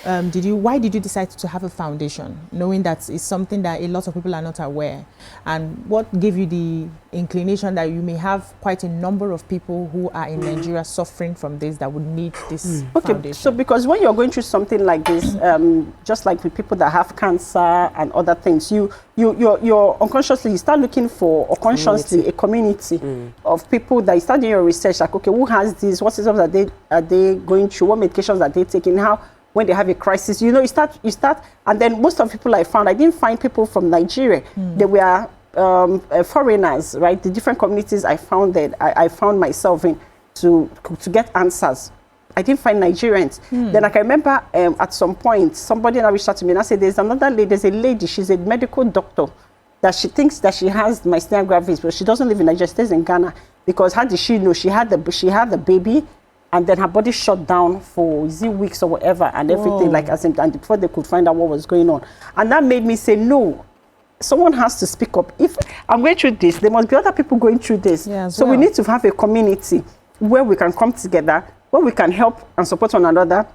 why did you decide to have a foundation, knowing that it's something that a lot of people are not aware? And what gave you the inclination that you may have quite a number of people who are in Nigeria suffering from this that would need this foundation? So because when you're going through something like this, just like with people that have cancer and other things, you're unconsciously, you start looking for, or consciously, a community of people that you start doing your research, like, okay, who has this, what systems are they going through, what medications are they taking, how, when they have a crisis, you start, and then most of the people I found, I didn't find people from Nigeria. They were foreigners, right? The different communities I found myself in to get answers. I didn't find Nigerians. Then I can remember at some point, somebody reached out to me and I said, there's a lady, she's a medical doctor, that she thinks that she has Myasthenia Gravis, but she doesn't live in Nigeria, she stays in Ghana. Because how did she know? She had the baby, and then her body shut down for weeks or whatever, and everything, like, and before they could find out what was going on. And that made me say, no, someone has to speak up. If I'm going through this, there must be other people going through this. So we need to have a community where we can come together, where we can help and support one another.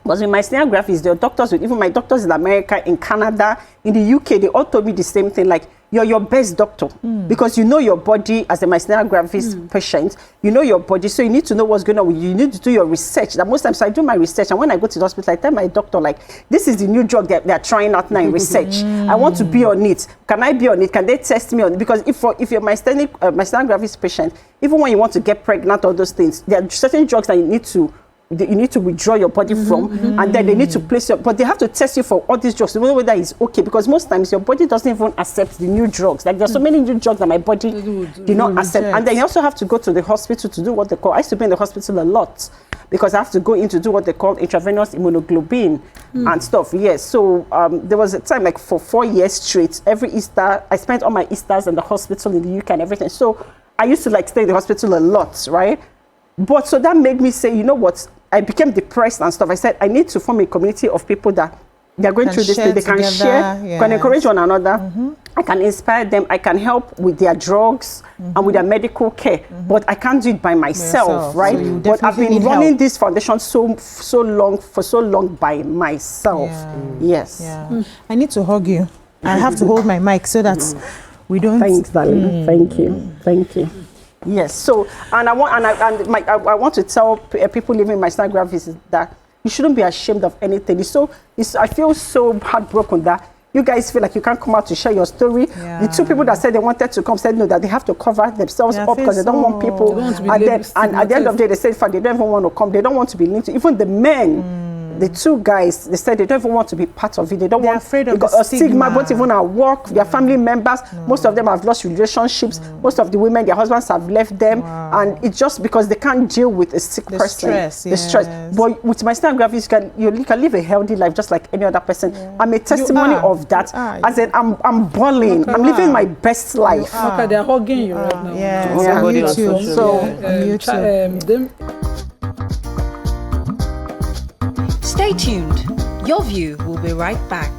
Because with Myasthenia Gravis, there are doctors, even my doctors in America, in Canada, in the UK, they all told me the same thing, like, you're your best doctor because you know your body as a Myasthenia Gravis patient. You know your body, so you need to know what's going on with you. You need to do your research. That most times I do my research, and when I go to the hospital, I tell my doctor, like, this is the new drug that they're trying out now in research. I want to be on it. Can I be on it? Can they test me on it? Because if you're Myasthenia Gravis patient, even when you want to get pregnant, all those things, there are certain drugs that you need to withdraw your body from, and then they need to place but they have to test you for all these drugs to know whether it's okay, because most times your body doesn't even accept the new drugs. Like, there's so many new drugs that my body did not accept. And then you also have to go to the hospital to do what they call, I used to be in the hospital a lot because I have to go in to do what they call intravenous immunoglobulin and stuff. Yes, so there was a time, like, for 4 years straight, every Easter, I spent all my Easters in the hospital in the UK and everything. So I used to, like, stay in the hospital a lot, right? But so that made me say, you know what, I became depressed and stuff. I said, I need to form a community of people that they're going through this thing. They can share, can encourage one another. I can inspire them. I can help with their drugs and with their medical care. But I can't do it by myself, right? So but I've been running this foundation so long by myself. Yes. I need to hug you. I have to hold my mic so that we don't. Thanks, darling. Thank you. Yes. So, and I want to tell people living with Myasthenia Gravis that you shouldn't be ashamed of anything. I feel so heartbroken that you guys feel like you can't come out to share your story. The two people that said they wanted to come said no, that they have to cover themselves up because they don't want people. And at the end of the day, they said they don't even want to come. They don't want to be linked to. Even the men. The two guys, they said they don't even want to be part of it. They're afraid of the stigma, but even at work, their family members, most of them have lost relationships. Most of the women, their husbands have left them. And it's just because they can't deal with a sick person. The stress. But with Myasthenia Gravis, you can live a healthy life just like any other person. I'm a testimony of that. As in, I'm balling. I'm living my best life. They're hugging you right now. You too. You too. Stay tuned. Your View will be right back.